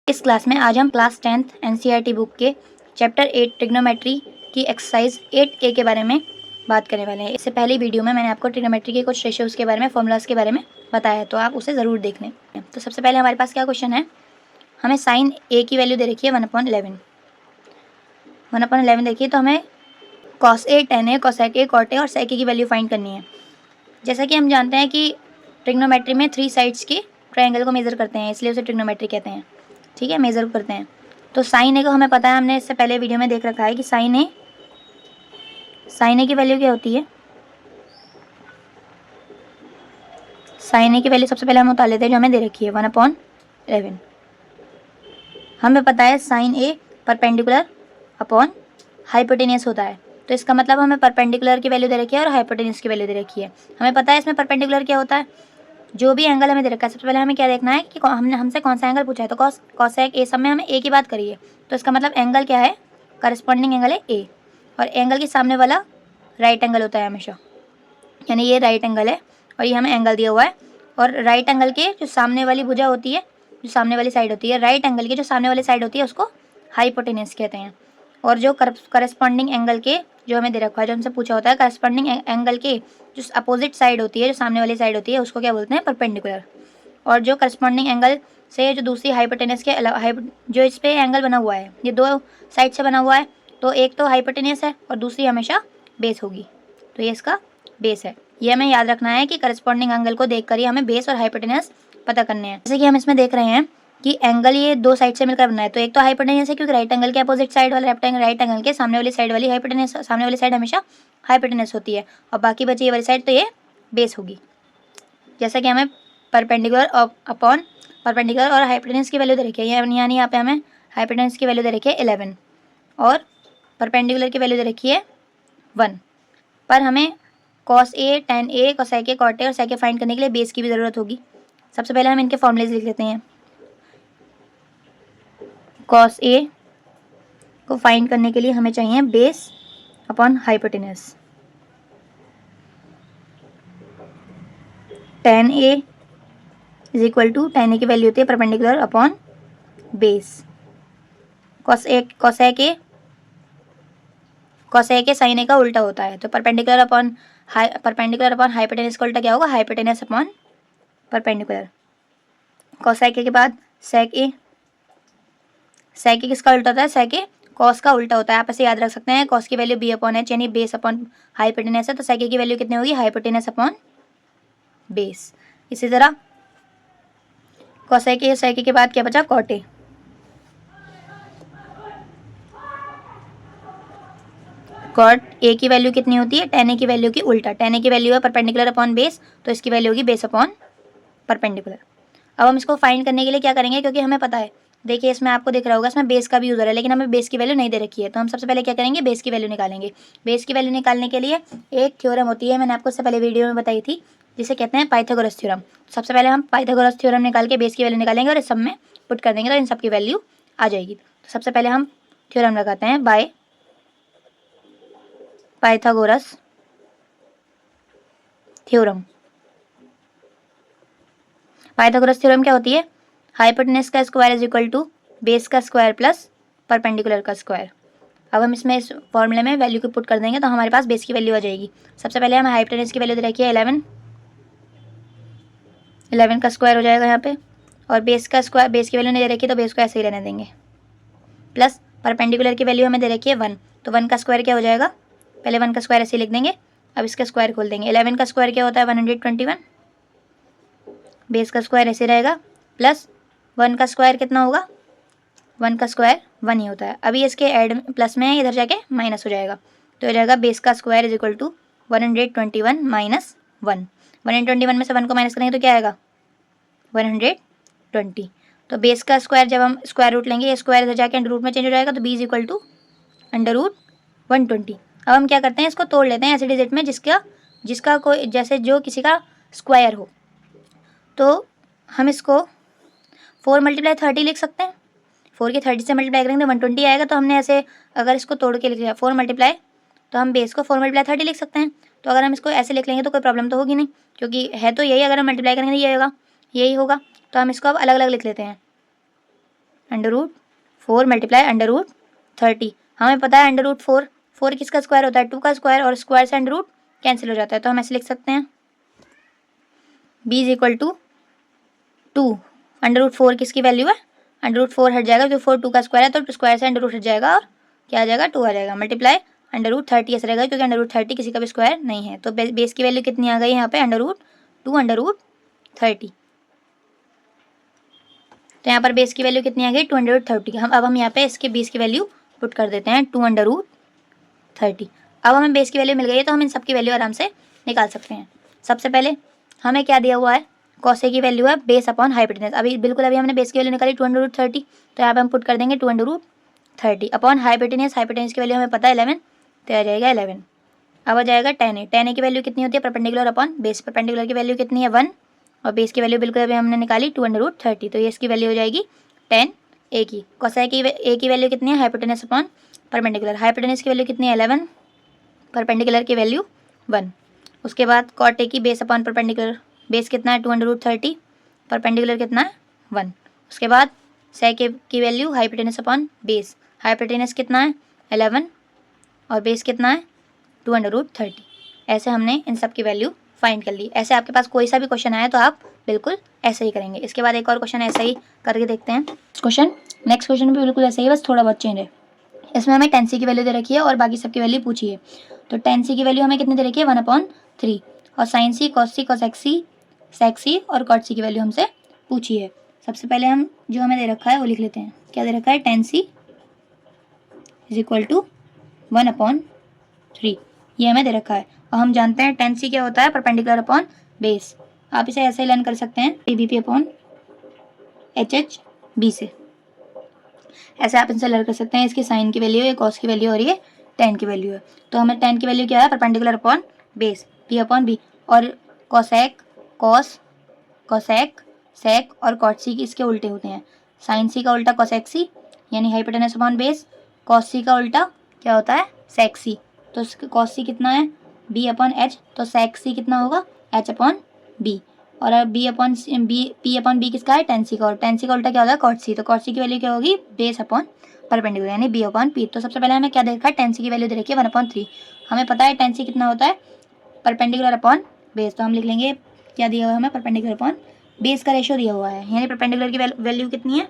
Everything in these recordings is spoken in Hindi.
इस क्लास में आज हम क्लास 10th एनसीईआरटी बुक के चैप्टर 8 ट्रिग्नोमेट्री की एक्सरसाइज 8A के बारे में बात करने वाले हैं। इससे पहले वीडियो में मैंने आपको ट्रिग्नोमेट्री के कुछ रेशियोज़ के बारे में, फॉर्मूलाज के बारे में बताया है, तो आप उसे ज़रूर देख लें। तो सबसे पहले हमारे पास क्या क्वेश्चन है, हमें साइन ए की वैल्यू दे रखी है 1/11। 1/11 देखिए, तो हमें cos a, tan a, cosec a, cot a और सेक ए की वैल्यू फाइंड करनी है। जैसा कि हम जानते हैं कि ट्रिग्नोमेट्री में 3 साइड्स के ट्रायंगल को मेज़र करते हैं, इसलिए उसे ट्रिग्नोमेट्री कहते हैं। ठीक है, मेज़र करते हैं। तो साइन ए को हमें पता है, हमने इससे पहले वीडियो में देख रखा है कि साइन ए की वैल्यू क्या होती है। साइन ए की वैल्यू सबसे पहले हम उतार लेते हैं जो हमें दे रखी है 1/11। हमें पता है साइन ए परपेंडिकुलर अपॉन हाइपोटेनियस होता है, तो इसका मतलब हमें परपेंडिकुलर की वैल्यू दे रखी है और हाइपोटेनियस की वैल्यू दे रखी है। हमें पता है इसमें परपेंडिकुलर क्या होता है, जो भी एंगल हमें दे रखा है सबसे पहले हमें क्या देखना है कि हमने हमसे कौन सा एंगल पूछा है। तो कॉसेक ए, सब में हमें ए की बात करी है, तो इसका मतलब एंगल क्या है, करस्पॉन्डिंग एंगल है ए, और एंगल के सामने वाला राइट एंगल होता है हमेशा, यानी ये राइट एंगल है और ये हमें एंगल दिया हुआ है। और राइट एंगल के जो सामने वाली भुजा होती है, जो सामने वाली साइड होती है, राइट एंगल की जो सामने वाली साइड होती है उसको हाइपोटेनस कहते हैं। और जो करस्पॉन्डिंग एंगल के जो हमें दे रखा है, जो हमसे पूछा होता है, करस्पॉन्डिंग एंगल के जो अपोजिट साइड होती है, जो सामने वाली साइड होती है, उसको क्या बोलते हैं, परपेंडिकुलर। और जो करस्पॉन्डिंग एंगल से जो दूसरी हाइपोटेनस के अलावा जो इस पे एंगल बना हुआ है, ये 2 साइड से बना हुआ है, तो एक तो हाइपोटेनस है और दूसरी हमेशा बेस होगी, तो ये इसका बेस है। ये हमें याद रखना है कि करस्पॉन्डिंग एंगल को देखकर ही हमें बेस और हाइपोटेनस पता करने हैं। जैसे कि हम इसमें देख रहे हैं कि एंगल ये 2 साइड से मिलकर बना है, तो एक तो हाइपोटेनस है क्योंकि राइट एंगल के अपोजिट साइड वाला राइट एंगल के सामने वाली साइड वाली हाइपोटेनस, सामने वाली साइड हमेशा हाइपोटेनस होती है, और बाकी बची ये वाली साइड तो ये बेस होगी। जैसा कि हमें परपेंडिकुलर अपॉन परपेंडिकुलर और हाइपोटेनस की वैल्यू दे रखी है, यानी यहाँ पे हमें हाइपोटेनस की वैल्यू दे रखी है 11 और परपेंडिकुलर की वैल्यू दे रखी है 1। पर हमें cos a, tan a, cosec a, cot a और सेक ए फाइंड करने के लिए बेस की भी ज़रूरत होगी। सबसे पहले हम इनके फॉर्मूलेज लिख लेते हैं। कॉस ए को फाइंड करने के लिए हमें चाहिए base upon hypotenuse. Tan A is equal to, tan A की वैल्यू होती है perpendicular upon base. Cosec A sine A का उल्टा होता है, तो परपेंडिकुलर अपॉन हाइपोटेनस का उल्टा क्या होगा, हाइपोटेनस अपॉन परपेंडिकुलर। कोसेक ए के बाद सेक ए किसका उल्टा होता है, सेक ए कॉस का उल्टा होता है। आप ऐसे याद रख सकते हैं, कॉस की वैल्यू बी अपॉन एच यानी बेस अपॉन हाइपोटेनस है, तो सेक ए की वैल्यू कितनी होगी, हाइपोटेनस अपॉन बेस। इसी तरह कोसेक ए, सेक ए के बाद क्या बचा, कॉट ए। कॉट ए की वैल्यू कितनी होती है, टेन ए की वैल्यू की उल्टा। टेन ए की वैल्यू है परपेंडिकुलर अपॉन बेस, तो इसकी वैल्यू होगी बेस अपॉन परपेंडिकुलर। अब हम इसको फाइंड करने के लिए क्या करेंगे, क्योंकि हमें पता है, देखिए इसमें आपको दिख रहा होगा इसमें बेस का भी यूज़र है, लेकिन हमें बेस की वैल्यू नहीं दे रखी है, तो हम सबसे पहले क्या करेंगे, बेस की वैल्यू निकालेंगे। बेस की वैल्यू निकालने के लिए एक थ्योरम होती है, मैंने आपको इससे पहले वीडियो में बताई थी, जिसे कहते हैं पाइथागोरस थ्योरम। सबसे पहले हम पाइथागोरस थ्योरम निकाल के बेस की वैल्यू निकालेंगे और इस सब में पुट कर देंगे, तो इन सब की वैल्यू आ जाएगी। तो सबसे पहले हम थ्योरम लगाते हैं, by Pythagoras theorem. Pythagoras theorem क्या होती है, हाइपोटेनस का square is equal to base का स्क्वायर प्लस परपेंडिकुलर का स्क्वायर। अब हम इसमें इस फॉर्मूले में वैल्यू को पुट कर देंगे, तो हमारे पास बेस की वैल्यू आ जाएगी। सबसे पहले हमें हाइपोटेनस की वैल्यू दे रखी है 11 का स्क्वायर हो जाएगा यहाँ पे, और बेस का स्क्वायर, बेस की वैल्यू नहीं दे रखी तो बेस को ऐसे ही रहने देंगे, प्लस परपेंडिकुलर की वैल्यू हमें दे रखी है 1, तो 1 का स्क्वायर क्या हो जाएगा, पहले 1 का स्क्वायर ऐसे लिख देंगे। अब इसका स्क्वायर खोल देंगे, 11 का स्क्वायर क्या होता है 121, बेस का स्क्वायर ऐसे रहेगा, प्लस 1 का स्क्वायर कितना होगा, 1 का स्क्वायर 1 ही होता है। अभी इसके ऐड प्लस में इधर जाके माइनस हो जाएगा, तो हो जाएगा बेस का square is equal to 121 minus 1। 121 में से 1 को माइनस करेंगे तो क्या आएगा, 120। तो बेस का स्क्वायर जब हम स्क्वायर रूट लेंगे, ये स्क्वायर इधर जाके अंडर रूट में चेंज हो जाएगा, तो b is equal to under root 120। अब हम क्या करते हैं, इसको तोड़ लेते हैं ऐसे डिजिट में जिसका कोई, जैसे जो किसी का स्क्वायर हो, तो हम इसको 4 × 30 लिख सकते हैं। 4 की 30 से मल्टीप्लाई करेंगे तो 120 आएगा, तो हमने ऐसे अगर इसको तोड़ के लिख लिया 4 मल्टीप्लाई, तो हम बेस को 4 × 30 लिख सकते हैं। तो अगर हम इसको ऐसे लिख लेंगे तो कोई प्रॉब्लम तो होगी नहीं, क्योंकि है तो यही, अगर हम मल्टीप्लाई करेंगे तो यही होगा। तो हम इसको अब अलग अलग लिख लेते हैं। √4 मल्टीप्लाई √30। हमें पता है √4 किसका स्क्वायर होता है, 2 का स्क्वायर, और स्क्वायर से अंडर रूट कैंसिल हो जाता है, तो हम ऐसे लिख सकते हैं b इज इक्वल टू 2। √4 किसकी वैल्यू है, √4 हट जाएगा, जो 4 2 का स्क्वायर है, तो स्क्वायर से अंडर रूट हट जाएगा और क्या आ जाएगा 2 आ जाएगा, मल्टीप्लाई √30 ऐसा रहेगा क्योंकि √30 किसी का भी स्क्वायर नहीं है। तो बेस की वैल्यू कितनी आ गई यहाँ पे, √2 √30। तो यहाँ पर बेस की वैल्यू कितनी आ गई 2 √30। हम यहाँ पे इसके बेस की वैल्यू पुट कर देते हैं 2 √30। अब हमें बेस की वैल्यू मिल गई है तो हम इन सब की वैल्यू आराम से निकाल सकते हैं। सबसे पहले हमें क्या दिया हुआ है, कॉस ए की वैल्यू है बेस अपॉन हाइपोटेनस। अभी हमने बेस की वैल्यू निकाली 2 √30, तो यहाँ पे हम पुट कर देंगे 2 √30 अपॉन हाइपोटेनस की वैल्यू हमें पता है 11, तो आ जाएगा 11। अब आ जाएगा tan a की वैल्यू कितनी होती है, परपेंडिकुलर अपॉन बेस। परपेंडिकुलर की वैल्यू कितनी है 1, और बेस की वैल्यू बिल्कुल अभी हमने निकाली 2 √30, तो ये इसकी वैल्यू हो जाएगी tan a की। cos a की वैल्यू कितनी है, हाइपोटेनस अपॉन परपेंडिकुलर। हाइपोटेनस की वैल्यू कितनी है 11, परपेंडिकुलर की वैल्यू 1। उसके बाद cot a की बेस अपॉन परपेंडिकुलर, बेस कितना है 2 √30, परपेंडिकुलर कितना है 1। उसके बाद sec a की value hypotenuse upon base, hypotenuse कितना है 11 और बेस कितना है 2 √30। ऐसे हमने इन सब की वैल्यू फाइंड कर ली। ऐसे आपके पास कोई सा भी क्वेश्चन आए तो आप बिल्कुल ऐसे ही करेंगे। इसके बाद एक और क्वेश्चन ऐसा ही करके देखते हैं। नेक्स्ट क्वेश्चन भी बिल्कुल ऐसा ही, बस थोड़ा बहुत चेंज है। इसमें हमें tan c की वैल्यू दे रखी है और बाकी सबकी वैल्यू पूछी है। तो tan c की वैल्यू हमें कितनी दे रखी है 1/3, और sin c, cos c, cosec c, sec c और cot c की वैल्यू हमसे पूछी है। सबसे पहले हम जो हमें दे रखा है वो लिख लेते हैं। क्या दे रखा है, tan c is equal to 1/3, ये हमें दे रखा है। और हम जानते हैं tan c क्या होता है, परपेंडिकुलर अपॉन बेस। आप इसे ऐसे ही लर्न कर सकते हैं pbp अपॉन hhb से। ऐसे आप इनसे लर्न कर सकते हैं। इसकी साइन की वैल्यू है, कॉस की वैल्यू और ये tan की वैल्यू है। तो हमें tan की वैल्यू क्या है, perpendicular upon base p upon b, और cosec, cos, cosec, sec और cot c इसके उल्टे होते हैं। sin c का उल्टा cosec c यानी hypotenuse upon base, cos c का उल्टा क्या होता है sec c। तो cos c कितना है b अपॉन h, तो sec c कितना होगा h अपॉन b, और अब p अपॉन b किसका है tan c का, और tan c का उल्टा क्या होता है cot c। तो cot c की वैल्यू क्या होगी बेस अपॉन परपेंडिकुलर यानी b अपॉन p। तो सबसे पहले हमें क्या देखा है, tan c की वैल्यू दे रखी है 1/3। हमें पता है tan c कितना होता है परपेंडिकुलर अपॉन बेस, तो हम लिख लेंगे क्या दिया हुआ है हमें, परपेंडिकुलर अपॉन बेस का रेशियो दिया हुआ है, यानी परपेंडिकुलर की वैल्यू कितनी है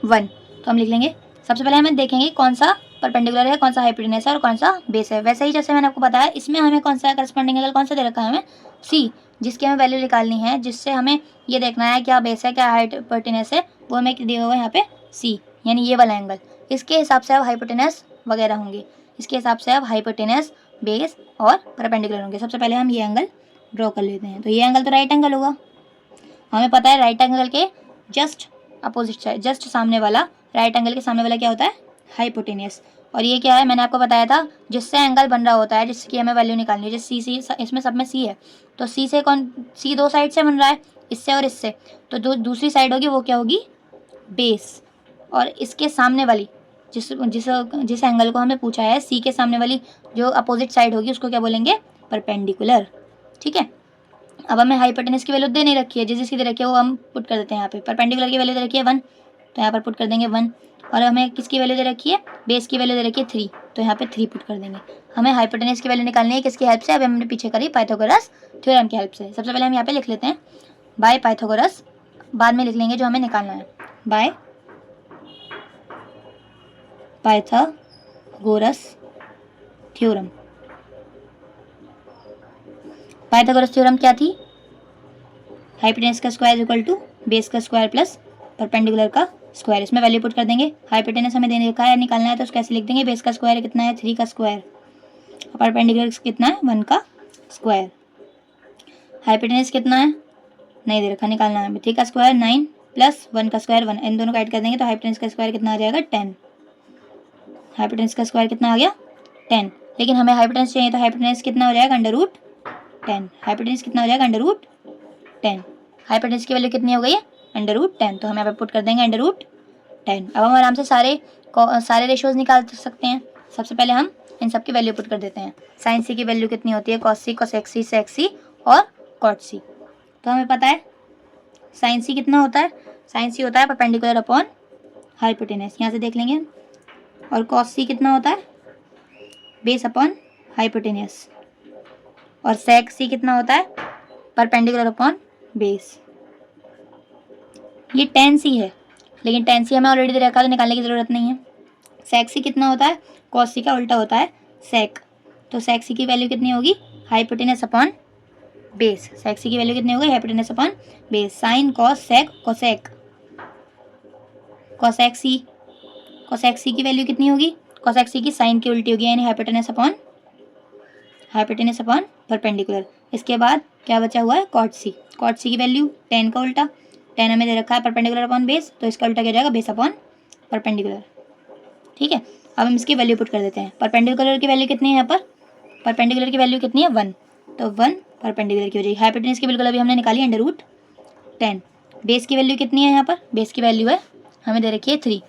1। तो हम लिख लेंगे, सबसे पहले हमें देखेंगे कौन सा परपेंडिकुलर है, कौन सा हाइपोटेनस है और कौन सा बेस है। वैसे ही जैसे मैंने आपको बताया, इसमें हमें कौन सा करस्पॉन्डिंग एंगल कौन सा दे रखा है हमें सी, जिसकी हमें वैल्यू निकालनी है, जिससे हमें ये देखना है क्या बेस है क्या हाइपोटेनस है, वो हमें दिया हुआ है यहाँ पे सी, यानी ये वाला एंगल। इसके हिसाब से अब हाइपोटेनस वगैरह होंगे, इसके हिसाब से अब हाइपोटेनस, बेस और परपेंडिकुलर होंगे। सबसे पहले हम ये एंगल ड्रॉ कर लेते हैं। तो ये एंगल तो राइट एंगल होगा, हमें पता है राइट एंगल के जस्ट अपोजिट साइड, जस्ट सामने वाला, राइट एंगल के सामने वाला क्या होता है हाइपोटेनियस। और ये क्या है, मैंने आपको बताया था जिससे एंगल बन रहा होता है, जिसकी हमें वैल्यू निकालनी है। जैसे सी इसमें सब में सी है, तो सी से सी दो साइड से बन रहा है, इससे और इससे, तो जो दूसरी साइड होगी वो क्या होगी बेस। और इसके सामने वाली जिस एंगल को हमें पूछा है, सी के सामने वाली जो अपोजिट साइड होगी उसको क्या बोलेंगे परपेंडिकुलर। ठीक है, अब हमें हाइपोटेनस की वैल्यू दे नहीं रखी है, जिसकी दे रखी है वो हम पुट कर देते हैं यहाँ पे। परपेंडिकुलर की वैल्यू दे रखी है 1, तो यहाँ पर पुट कर देंगे 1। और हमें किसकी वैल्यू दे रखी है, बेस की वैल्यू दे रखी है 3, तो यहाँ पे 3 पुट कर देंगे। हमें हाइपोटेनस की वैल्यू निकालनी है किसकी हेल्प से, अभी हमने पीछे करी पाइथागोरस थ्योरम की हेल्प से। सबसे पहले हम यहाँ पे लिख लेते हैं बाय पाइथागोरस, बाद में लिख लेंगे जो हमें निकालना है, bye Pythagoras theorem. Pythagoras theorem क्या थी, हाइपोटेनस का स्क्वायर इक्वल टू बेस का स्क्वायर प्लस परपेंडिकुलर का स्क्वायर। इसमें वैल्यू पुट कर देंगे। हाइपोटेनस हमें देने रखा है, निकालना है, तो उसको कैसे लिख देंगे, बेस का स्क्वायर कितना है 3 का स्क्वायर, परपेंडिकुलर कितना है 1 का स्क्वायर। हाइपोटेनस कितना है नहीं दे रखा, निकालना है 3 का स्क्वायर 9 प्लस 1 का स्क्वायर 1, इन दोनों को ऐड कर देंगे तो हाइपोटेनस का स्क्वायर कितना आ जाएगा 10। हाइपोटेनस का स्क्वायर कितना आ गया 10, लेकिन हमें हाइपोटेनस चाहिए तो हाइपोटेनस कितना हो जाएगा √10। हाइपोटेनस कितना हो जाएगा √10। हाइपोटेनस की वैल्यू कितनी हो गई है √10, तो हम यहाँ पे पुट कर देंगे √10। अब हम आराम से सारे रेशियोज निकाल सकते हैं। सबसे पहले हम इन सब की वैल्यू पुट कर देते हैं। साइन सी की वैल्यू कितनी होती है, कॉस सी, कोसेक सी, सेक सी और कॉट सी। तो हमें पता है साइन सी कितना होता है, साइन सी होता है परपेंडिकुलर अपॉन हाइपोटेनस, यहाँ से देख लेंगे। और कॉस सी कितना होता है, बेस अपॉन हाइपोटेनस। और सेक सी कितना होता है, परपेंडिकुलर अपॉन बेस। ये टेन सी है, लेकिन टेन सी हमें ऑलरेडी दे रखा है तो निकालने की ज़रूरत नहीं है। सेक सी कितना होता है, कॉस सी का उल्टा होता है सेक। तो सेक सी की वैल्यू कितनी होगी, hypotenuse upon base. Sec C की वैल्यू कितनी होगी, hypotenuse upon base. Sine cos sec cosec, cosec C, cosec C की वैल्यू कितनी होगी, कोसेक सी की साइन की उल्टी होगी, यानी हाइपोटेनस अपॉन परपेंडिकुलर। इसके बाद क्या बचा हुआ है, कॉट सी। कॉट सी की वैल्यू टेन का उल्टा, टेन हमें दे रखा है परपेंडिकुलर अपॉन बेस, तो इसका उल्टा क्या हो जाएगा, बेस अपॉन परपेंडिकुलर। ठीक है, अब हम इसकी वैल्यू पुट कर देते हैं। परपेंडिकुलर की वैल्यू कितनी है यहाँ पर, परपेंडिकुलर की वैल्यू कितनी है 1, तो 1 परपेंडिकुलर की हो जाएगी। हाइपोटेनस की बिल्कुल अभी हमने निकाली √10। बेस की वैल्यू कितनी है यहाँ पर, बेस की वैल्यू है हमें दे रखी है 3,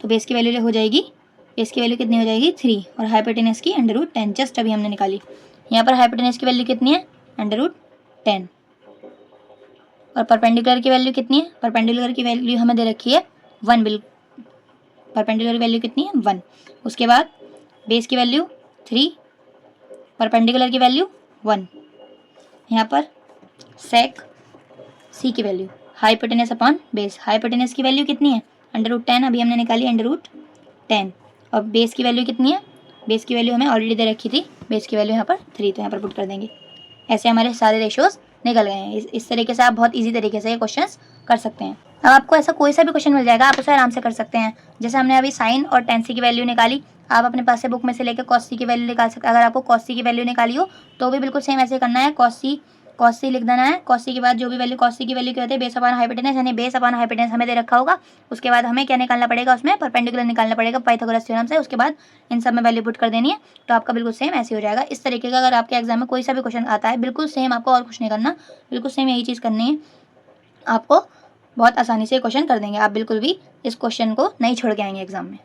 तो बेस की वैल्यू हो जाएगी, बेस की वैल्यू कितनी हो जाएगी 3, और हाइपोटेनस की √10 जस्ट अभी हमने निकाली। यहाँ पर हाइपोटेनस की वैल्यू कितनी है, √10। और परपेंडिकुलर की वैल्यू कितनी है, परपेंडिकुलर की वैल्यू हमें दे रखी है 1, परपेंडिकुलर वैल्यू कितनी है 1। उसके बाद बेस की वैल्यू 3, परपेंडिकुलर की वैल्यू 1। यहाँ पर सेक सी की value hypotenuse upon base, hypotenuse की वैल्यू कितनी है √10, अभी हमने निकाली √10। और बेस की वैल्यू कितनी है, बेस की वैल्यू हमें ऑलरेडी दे रखी थी, बेस की वैल्यू यहाँ पर 3, तो यहाँ पर पुट कर देंगे। ऐसे हमारे सारे रेशियोज निकल गए हैं। इस तरीके से आप बहुत इजी तरीके से ये क्वेश्चंस कर सकते हैं। अब आपको ऐसा कोई सा भी क्वेश्चन मिल जाएगा, आप उसे आराम से कर सकते हैं। जैसे हमने अभी साइन और टेन सी की वैल्यू निकाली, आप अपने पास से बुक में से लेकर कॉस सी की वैल्यू निकाल सकते हैं। अगर आपको कॉस सी की वैल्यू निकाली हो तो भी बिल्कुल सेम ऐसे करना है, कॉस सी लिख देना है। कॉस सी के बाद जो भी वैल्यू, कॉस सी की वैल्यू क्या होती है, बेस अपॉन हाइपोटेनस, यानी बेस अपॉन हाइपोटेनस हमें दे रखा होगा। उसके बाद हमें क्या निकालना पड़ेगा, उसमें परपेंडिकुलर निकालना पड़ेगा पाइथागोरस थ्योरम से। उसके बाद इन सब में वैल्यू पुट कर देनी है, तो आपका बिल्कुल सेम ऐसे हो जाएगा। इस तरीके का अगर आपके एग्जाम में कोई सा भी क्वेश्चन आता है, बिल्कुल सेम, आपको और कुछ नहीं करना, बिल्कुल सेम यही चीज़ करनी है। आपको बहुत आसानी से क्वेश्चन कर देंगे, आप बिल्कुल भी इस क्वेश्चन को नहीं छोड़ के आएंगे एग्जाम में।